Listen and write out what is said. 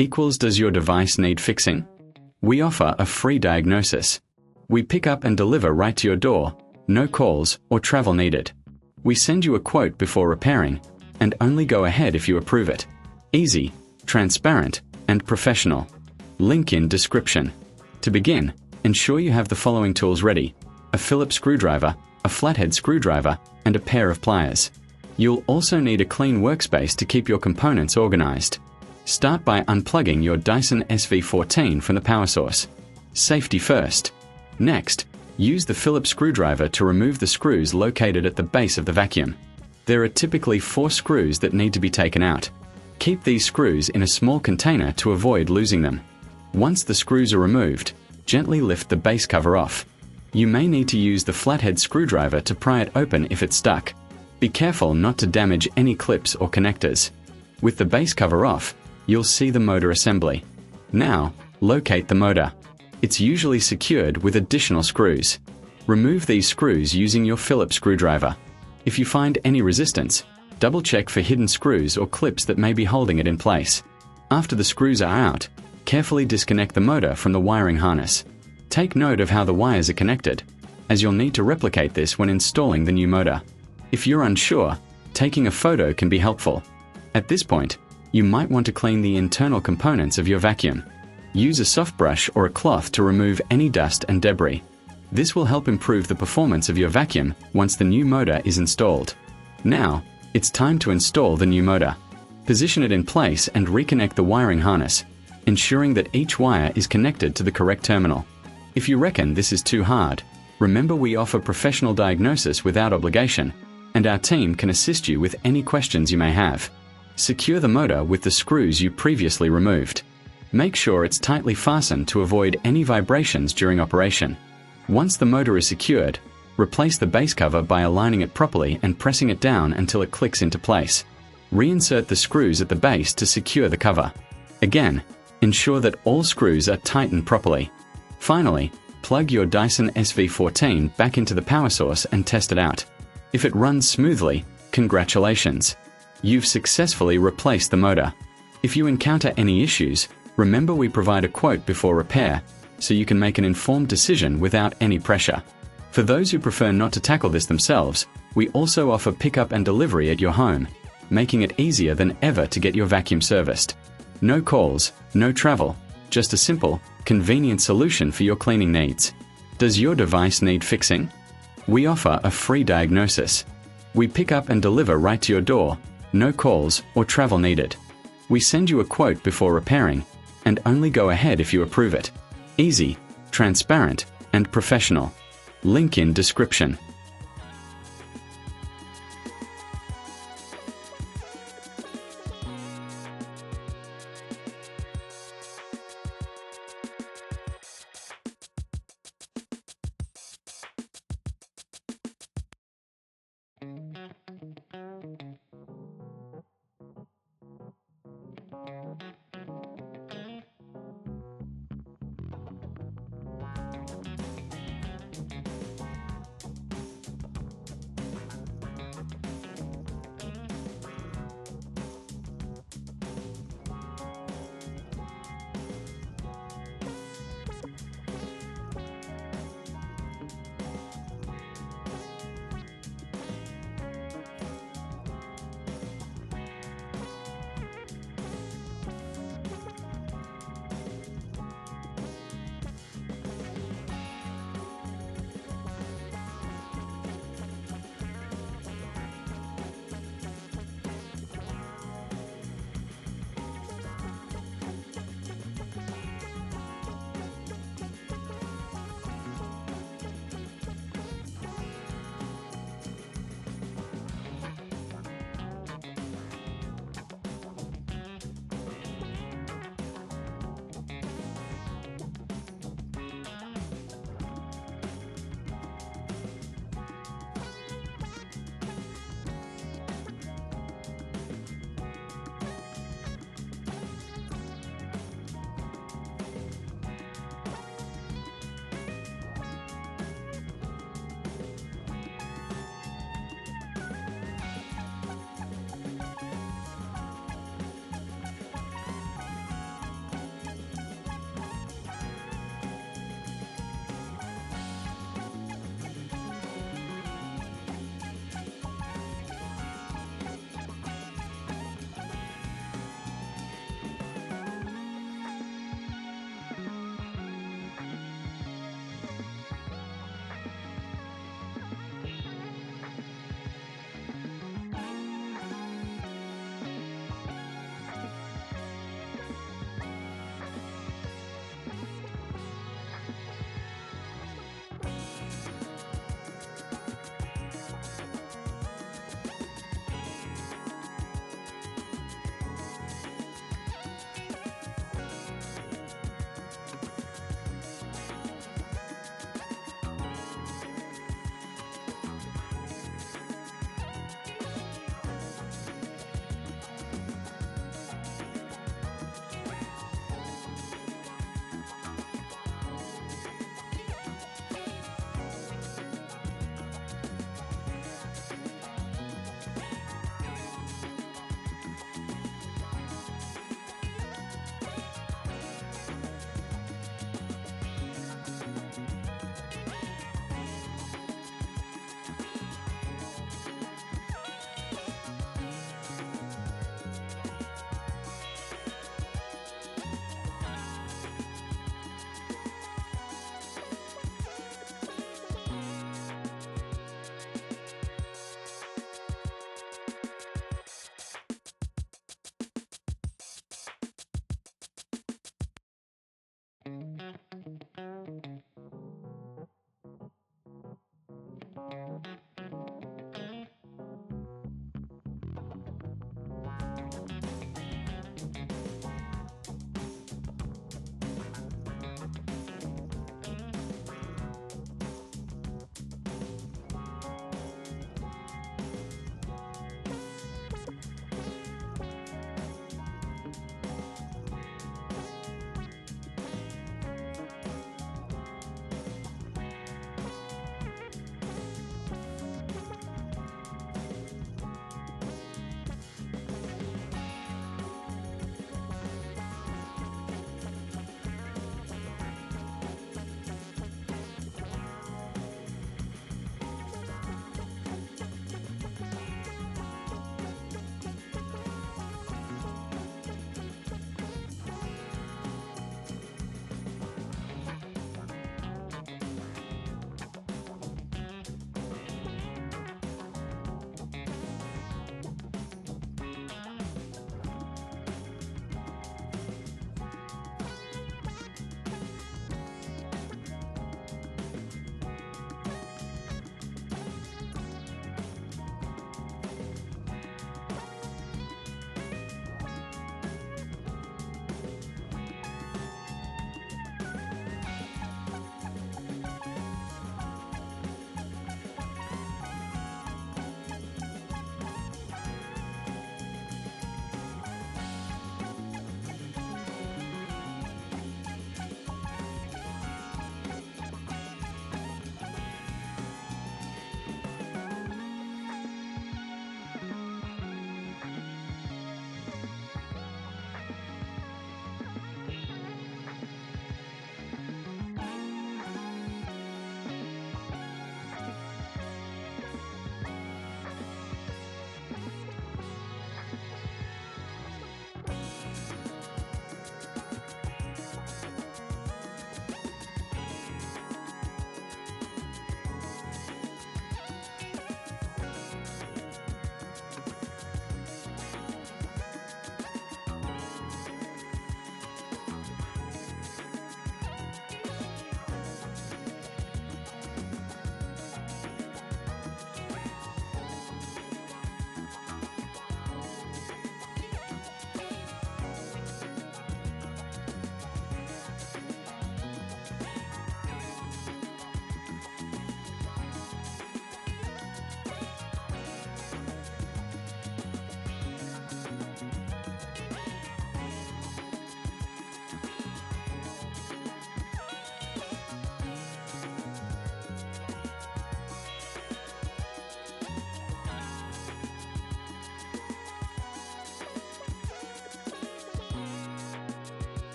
equals does your device need fixing? We offer a free diagnosis. We pick up and deliver right to your door, no calls or travel needed. We send you a quote before repairing, and only go ahead if you approve it. Easy, transparent, and professional. Link in description. To begin, ensure you have the following tools ready: a Phillips screwdriver, a flathead screwdriver, and a pair of pliers. You'll also need a clean workspace to keep your components organized. Start by unplugging your Dyson SV14 from the power source. Safety first. Next, use the Phillips screwdriver to remove the screws located at the base of the vacuum. There are typically 4 screws that need to be taken out. Keep these screws in a small container to avoid losing them. Once the screws are removed, gently lift the base cover off. You may need to use the flathead screwdriver to pry it open if it's stuck. Be careful not to damage any clips or connectors. With the base cover off, you'll see the motor assembly. Now, locate the motor. It's usually secured with additional screws. Remove these screws using your Phillips screwdriver. If you find any resistance, double-check for hidden screws or clips that may be holding it in place. After the screws are out, carefully disconnect the motor from the wiring harness. Take note of how the wires are connected, as you'll need to replicate this when installing the new motor. If you're unsure, taking a photo can be helpful. At this point, you might want to clean the internal components of your vacuum. Use a soft brush or a cloth to remove any dust and debris. This will help improve the performance of your vacuum once the new motor is installed. Now, it's time to install the new motor. Position it in place and reconnect the wiring harness, ensuring that each wire is connected to the correct terminal. If you reckon this is too hard, remember we offer professional diagnosis without obligation, and our team can assist you with any questions you may have. Secure the motor with the screws you previously removed. Make sure it's tightly fastened to avoid any vibrations during operation. Once the motor is secured, replace the base cover by aligning it properly and pressing it down until it clicks into place. Reinsert the screws at the base to secure the cover. Again, ensure that all screws are tightened properly. Finally, plug your Dyson SV14 back into the power source and test it out. If it runs smoothly, congratulations! You've successfully replaced the motor. If you encounter any issues, remember we provide a quote before repair, so you can make an informed decision without any pressure. For those who prefer not to tackle this themselves, we also offer pickup and delivery at your home, making it easier than ever to get your vacuum serviced. No calls, no travel, just a simple, convenient solution for your cleaning needs. Does your device need fixing? We offer a free diagnosis. We pick up and deliver right to your door, no calls or travel needed. We send you a quote before repairing, and only go ahead if you approve it. Easy, transparent, and professional. Link in description.